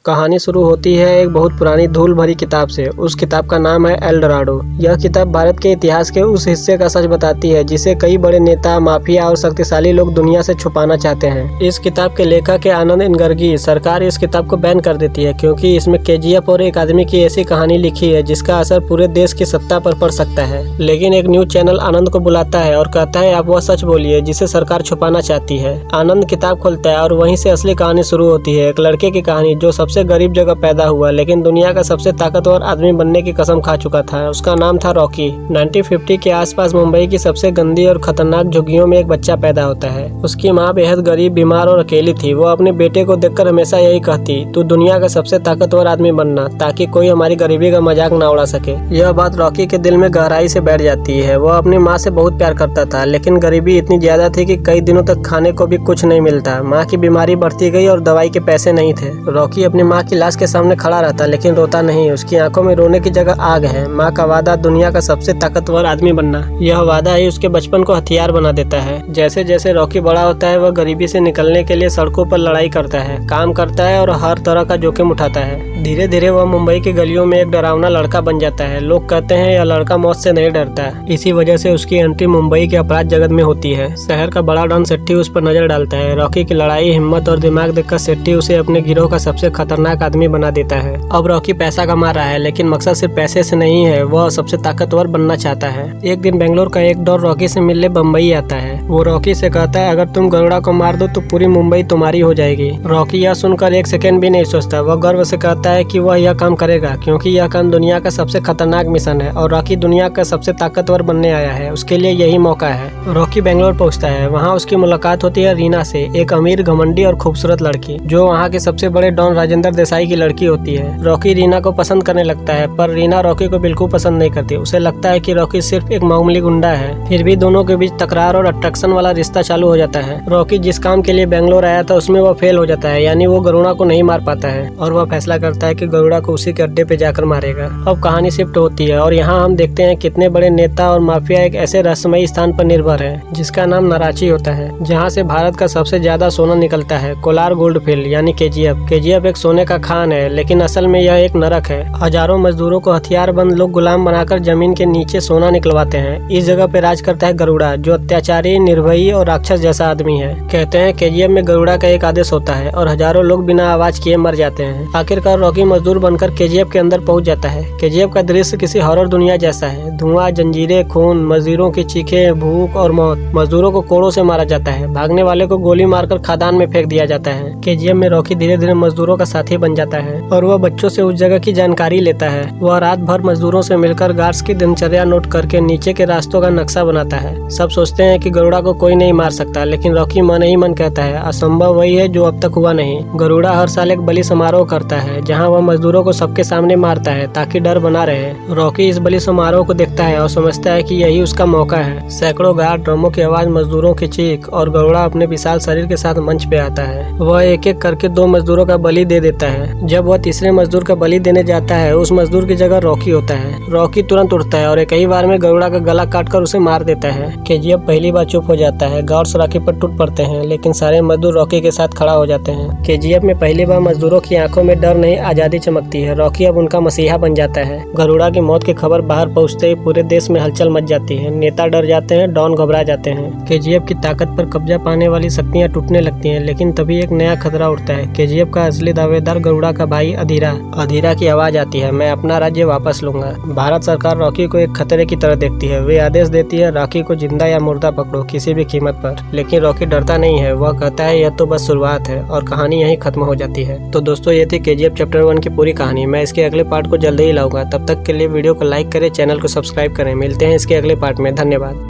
कहानी शुरू होती है एक बहुत पुरानी धूल भरी किताब से। उस किताब का नाम है एल डोराडो। यह किताब भारत के इतिहास के उस हिस्से का सच बताती है जिसे कई बड़े नेता, माफिया और शक्तिशाली लोग दुनिया से छुपाना चाहते हैं। इस किताब के लेखक है आनंद इनगरगी। सरकार इस किताब को बैन कर देती है क्योंकि इसमें केजीएफ और एक आदमी की ऐसी कहानी लिखी है जिसका असर पूरे देश की सत्ता पर पड़ सकता है। लेकिन एक न्यूज चैनल आनंद को बुलाता है और कहता है आप वह सच बोलिए जिसे सरकार छुपाना चाहती है। आनंद किताब खोलता है और वहीं से असली कहानी शुरू होती है। एक लड़के की कहानी जो सबसे गरीब जगह पैदा हुआ लेकिन दुनिया का सबसे ताकतवर आदमी बनने की कसम खा चुका था। उसका नाम था रॉकी। 1950 के आसपास मुंबई की सबसे गंदी और खतरनाक झुग्गियों में एक बच्चा पैदा होता है। उसकी माँ बेहद गरीब, बीमार और अकेली थी। वो अपने बेटे को देखकर हमेशा यही कहती, तू दुनिया का सबसे ताकतवर आदमी बनना ताकि कोई हमारी गरीबी का मजाक न उड़ा सके। यह बात रॉकी के दिल में गहराई से बैठ जाती है। वो अपनी माँ से बहुत प्यार करता था लेकिन गरीबी इतनी ज्यादा थी कि कई दिनों तक खाने को भी कुछ नहीं मिलता। माँ की बीमारी बढ़ती गई और दवाई के पैसे नहीं थे। रॉकी अपनी माँ की लाश के सामने खड़ा रहता लेकिन रोता नहीं। उसकी आंखों में रोने की जगह आग है। माँ का वादा दुनिया का सबसे ताकतवर आदमी बनना, यह वादा ही उसके बचपन को हथियार बना देता है। जैसे जैसे रॉकी बड़ा होता है वह गरीबी से निकलने के लिए सड़कों पर लड़ाई करता है, काम करता है और हर तरह का जोखिम उठाता है। धीरे धीरे वह मुंबई की गलियों में एक डरावना लड़का बन जाता है। लोग कहते हैं यह लड़का मौत से नहीं डरता। इसी वजह से उसकी एंट्री मुंबई के अपराध जगत में होती है। शहर का बड़ा डॉन सेट्टी उस पर नजर डालता है। रॉकी की लड़ाई, हिम्मत और दिमाग देखकर सेट्टी उसे अपने गिरोह का सबसे खतरनाक आदमी बना देता है। अब रॉकी पैसा कमा रहा है लेकिन मकसद सिर्फ पैसे से नहीं है, वह सबसे ताकतवर बनना चाहता है। एक दिन बेंगलोर का एक डॉन रॉकी से मिलने बम्बई आता है। वो रॉकी से कहता है अगर तुम गरुड़ा को मार दो तो पूरी मुंबई तुम्हारी हो जाएगी। रॉकी यह सुनकर एक सेकंड भी नहीं सोचता। वह गर्व से कहता है कि वह यह काम करेगा क्योंकि यह काम दुनिया का सबसे खतरनाक मिशन है और रॉकी दुनिया का सबसे ताकतवर बनने आया है। उसके लिए यही मौका है। रॉकी बेंगलोर पहुंचता है। वहाँ उसकी मुलाकात होती है रीना से, एक अमीर, घमंडी और खूबसूरत लड़की जो वहाँ के सबसे बड़े डॉन राजेंद्र देसाई की लड़की होती है। रॉकी रीना को पसंद करने लगता है पर रीना रॉकी को बिल्कुल पसंद नहीं करती। उसे लगता है कि रॉकी सिर्फ एक मामूली गुंडा है। फिर भी दोनों के बीच तकरार और अट्रैक्शन वाला रिश्ता चालू हो जाता है। रॉकी जिस काम के लिए बेंगलोर आया था उसमें वह फेल हो जाता है, यानी वो गरुड़ा को नहीं मार पाता है और वह फैसला करता है कि गरुड़ा को उसी के अड्डे पे जाकर मारेगा। अब कहानी शिफ्ट होती है और यहाँ हम देखते हैं कितने बड़े नेता और माफिया एक ऐसे रहस्यमयी स्थान पर निर्भर है जिसका नाम नाराची होता है, जहाँ से भारत का सबसे ज्यादा सोना निकलता है। कोलार गोल्ड फील्ड यानी केजीएफ। केजीएफ एक सोने का खान है लेकिन असल में यह एक नरक है। हजारों मजदूरों को हथियारबंद लोग गुलाम बनाकर जमीन के नीचे सोना निकलवाते हैं। इस जगह पे राज करता है गरुड़ा जो अत्याचारी, निर्भयी और राक्षस जैसा आदमी है। कहते हैं केजीएफ में गरुड़ा का एक आदेश होता है और हजारों लोग बिना आवाज किए मर जाते हैं। आखिरकार रॉकी मजदूर बनकर केजीएफ के अंदर पहुंच जाता है। केजीएफ का दृश्य किसी हॉरर दुनिया जैसा है। धुआं, जंजीरें, खून, मजदूरों की चीखें, भूख और मौत। मजदूरों को कोड़ों से मारा जाता है। भागने वाले को गोली मारकर खदान में फेंक दिया जाता है। केजीएफ में रॉकी धीरे धीरे मजदूरों का साथी बन जाता है और वह बच्चों से उस जगह की जानकारी लेता है। वह रात भर मजदूरों से मिलकर गार्ड्स की दिनचर्या नोट करके नीचे के रास्तों का नक्शा बनाता है। सब सोचते हैं कि गरुड़ा को कोई नहीं मार सकता लेकिन रॉकी मन ही मन कहता है असंभव वही है जो अब तक हुआ नहीं। गरुड़ा हर साल एक बलि समारोह करता है जहाँ वह मजदूरों को सबके सामने मारता है ताकि डर बना रहे। रॉकी इस बलि समारोह को देखता है और समझता है कि यही उसका मौका है। सैकड़ों गार्ड, ड्रमों की आवाज, मजदूरों की चीख और गरुड़ा अपने विशाल शरीर के साथ मंच पे आता है। वह एक एक करके 2 मजदूरों का बलि दे देता है। जब वह तीसरे मजदूर का बलि देने जाता है उस मजदूर की जगह रॉकी होता है। रॉकी तुरंत उठता है और एक ही बार में गरुड़ा का गला काटकर उसे मार देता है। केजीएफ पहली बार चुप हो जाता है। गार्ड्स रॉकी पर टूट पड़ते हैं लेकिन सारे मजदूर रॉकी के साथ खड़ा हो जाते हैं। केजीएफ में पहली बार मजदूरों की आंखों में डर नहीं, आजादी चमकती है। रॉकी अब उनका मसीहा बन जाता है। गरुड़ा की मौत की खबर बाहर पहुंचते ही पूरे देश में हलचल मच जाती है। नेता डर जाते हैं, डॉन घबरा जाते हैं। केजीएफ की ताकत पर कब्जा पाने वाली शक्तियां टूटने लगती हैं लेकिन तभी एक नया खतरा उठता है। केजीएफ का असली दावेदार गरुड़ा का भाई अधीरा की आवाज आती है, मैं अपना राज्य वापस लूंगा। भारत सरकार रॉकी को एक खतरे की तरह देखती है। वे आदेश देती है रॉकी को जिंदा या मुर्दा पकड़ो किसी भी कीमत पर। लेकिन रॉकी डरता नहीं है। वह कहता है यह तो बस शुरुआत है और कहानी यहीं खत्म हो जाती है। तो दोस्तों ये थी केजीएफ चैप्टर 1 की पूरी कहानी। मैं इसके अगले पार्ट को जल्दी ही लाऊंगा। तब तक के लिए वीडियो को लाइक करें, चैनल को सब्सक्राइब करें। मिलते हैं इसके अगले पार्ट में। धन्यवाद।